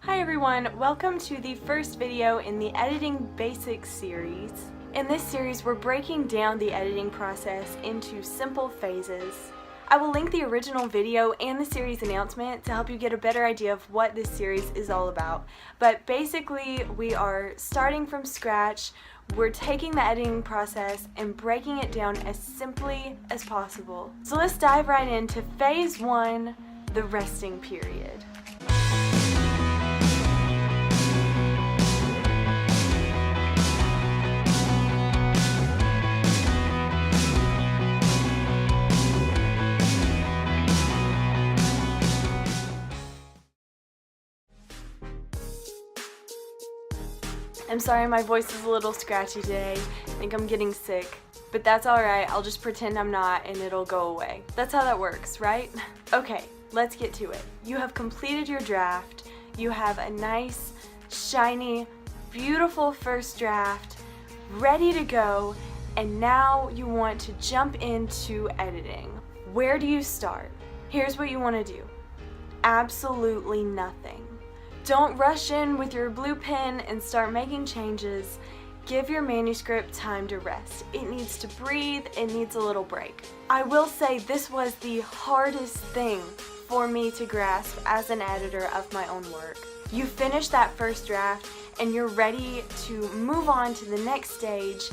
Hi everyone, welcome to the first video in the Editing Basics series. In this series, we're breaking down the editing process into simple phases. I will link the original video and the series announcement to help you get a better idea of what this series is all about. But basically, we are starting from scratch. We're taking the editing process and breaking it down as simply as possible. So let's dive right into phase 1, the resting period. I'm sorry my voice is a little scratchy today. I think I'm getting sick. But that's alright, I'll just pretend I'm not and it'll go away. That's how that works, right? Okay, let's get to it. You have completed your draft. You have a nice, shiny, beautiful first draft ready to go, and now you want to jump into editing. Where do you start? Here's what you want to do. Absolutely nothing. Don't rush in with your blue pen and start making changes. Give your manuscript time to rest. It needs to breathe, it needs a little break. I will say this was the hardest thing for me to grasp as an editor of my own work. You finish that first draft and you're ready to move on to the next stage,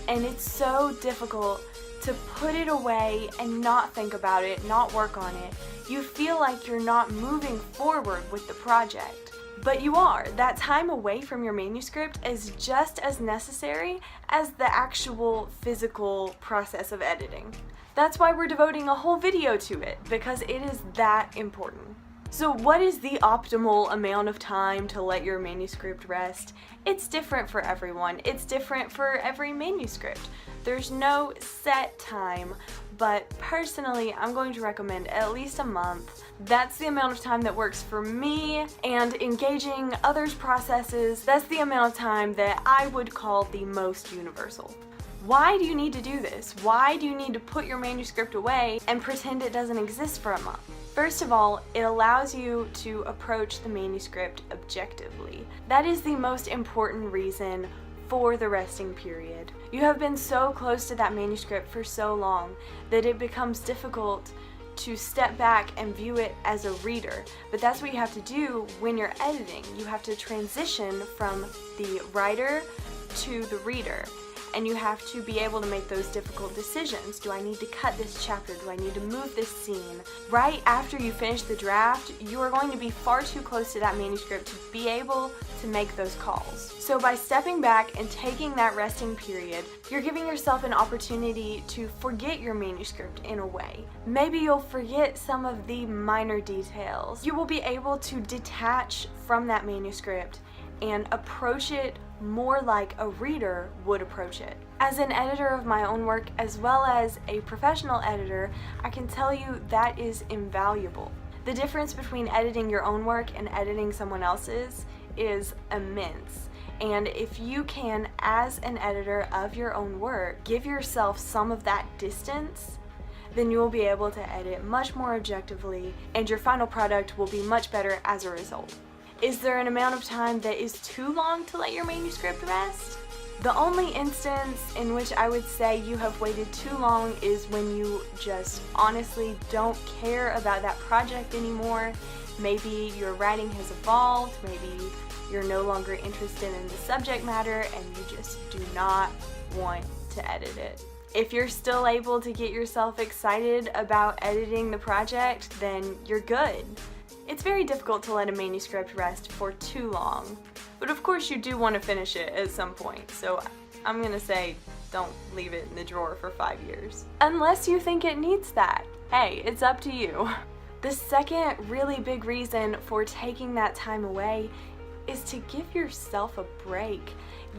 and it's so difficult to put it away and not think about it, not work on it. You feel like you're not moving forward with the project. But you are. That time away from your manuscript is just as necessary as the actual physical process of editing. That's why we're devoting a whole video to it, because it is that important. So what is the optimal amount of time to let your manuscript rest? It's different for everyone. It's different for every manuscript. There's no set time, but personally, I'm going to recommend at least a month. That's the amount of time that works for me, and engaging others' processes, that's the amount of time that I would call the most universal. Why do you need to do this? Why do you need to put your manuscript away and pretend it doesn't exist for a month? First of all, it allows you to approach the manuscript objectively. That is the most important reason for the resting period. You have been so close to that manuscript for so long that it becomes difficult to step back and view it as a reader. But that's what you have to do when you're editing. You have to transition from the writer to the reader. And you have to be able to make those difficult decisions. Do I need to cut this chapter? Do I need to move this scene? Right after you finish the draft, you are going to be far too close to that manuscript to be able to make those calls. So by stepping back and taking that resting period, you're giving yourself an opportunity to forget your manuscript in a way. Maybe you'll forget some of the minor details. You will be able to detach from that manuscript and approach it more like a reader would approach it. As an editor of my own work, as well as a professional editor, I can tell you that is invaluable. The difference between editing your own work and editing someone else's is immense. And if you can, as an editor of your own work, give yourself some of that distance, then you will be able to edit much more objectively, and your final product will be much better as a result. Is there an amount of time that is too long to let your manuscript rest? The only instance in which I would say you have waited too long is when you just honestly don't care about that project anymore. Maybe your writing has evolved, maybe you're no longer interested in the subject matter and you just do not want to edit it. If you're still able to get yourself excited about editing the project, then you're good. It's very difficult to let a manuscript rest for too long, but of course you do want to finish it at some point, so I'm gonna say don't leave it in the drawer for 5 years. Unless you think it needs that. Hey, it's up to you. The second really big reason for taking that time away is to give yourself a break.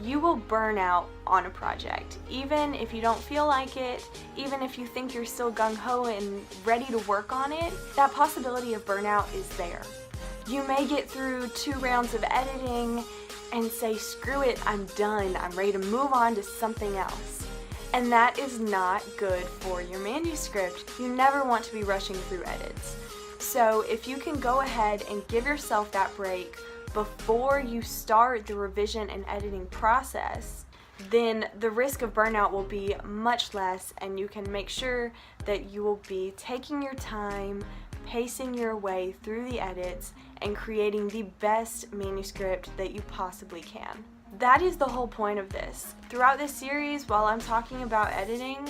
You will burn out on a project, even if you don't feel like it, even if you think you're still gung-ho and ready to work on it, that possibility of burnout is there. You may get through 2 rounds of editing and say, screw it, I'm done, I'm ready to move on to something else. And that is not good for your manuscript. You never want to be rushing through edits. So if you can go ahead and give yourself that break, before you start the revision and editing process, then the risk of burnout will be much less, and you can make sure that you will be taking your time, pacing your way through the edits, and creating the best manuscript that you possibly can. That is the whole point of this. Throughout this series, while I'm talking about editing,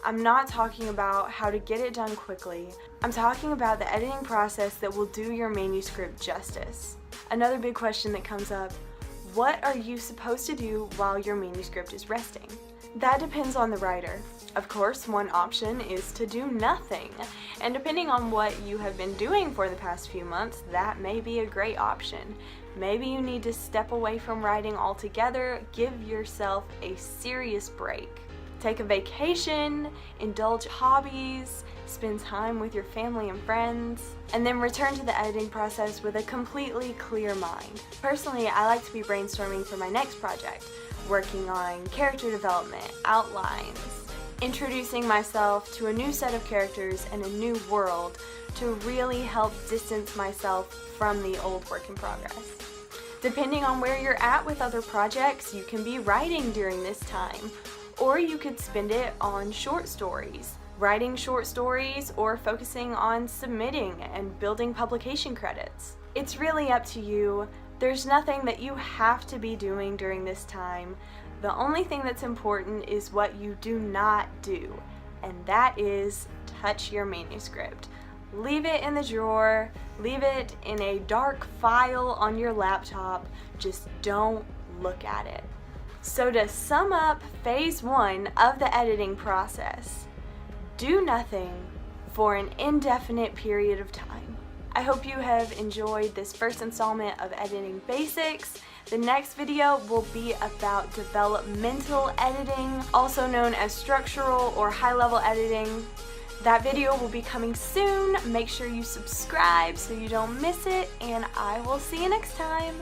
I'm not talking about how to get it done quickly. I'm talking about the editing process that will do your manuscript justice. Another big question that comes up: what are you supposed to do while your manuscript is resting? That depends on the writer. Of course, one option is to do nothing, and depending on what you have been doing for the past few months, that may be a great option. Maybe you need to step away from writing altogether, give yourself a serious break. Take a vacation, indulge hobbies, spend time with your family and friends, and then return to the editing process with a completely clear mind. Personally, I like to be brainstorming for my next project, working on character development, outlines, introducing myself to a new set of characters and a new world to really help distance myself from the old work in progress. Depending on where you're at with other projects, you can be writing during this time, or you could spend it on short stories, writing short stories, or focusing on submitting and building publication credits. It's really up to you. There's nothing that you have to be doing during this time. The only thing that's important is what you do not do, and that is touch your manuscript. Leave it in the drawer, leave it in a dark file on your laptop, just don't look at it. So to sum up phase 1 of the editing process, do nothing for an indefinite period of time. I hope you have enjoyed this first installment of Editing Basics. The next video will be about developmental editing, also known as structural or high-level editing. That video will be coming soon. Make sure you subscribe so you don't miss it, and I will see you next time.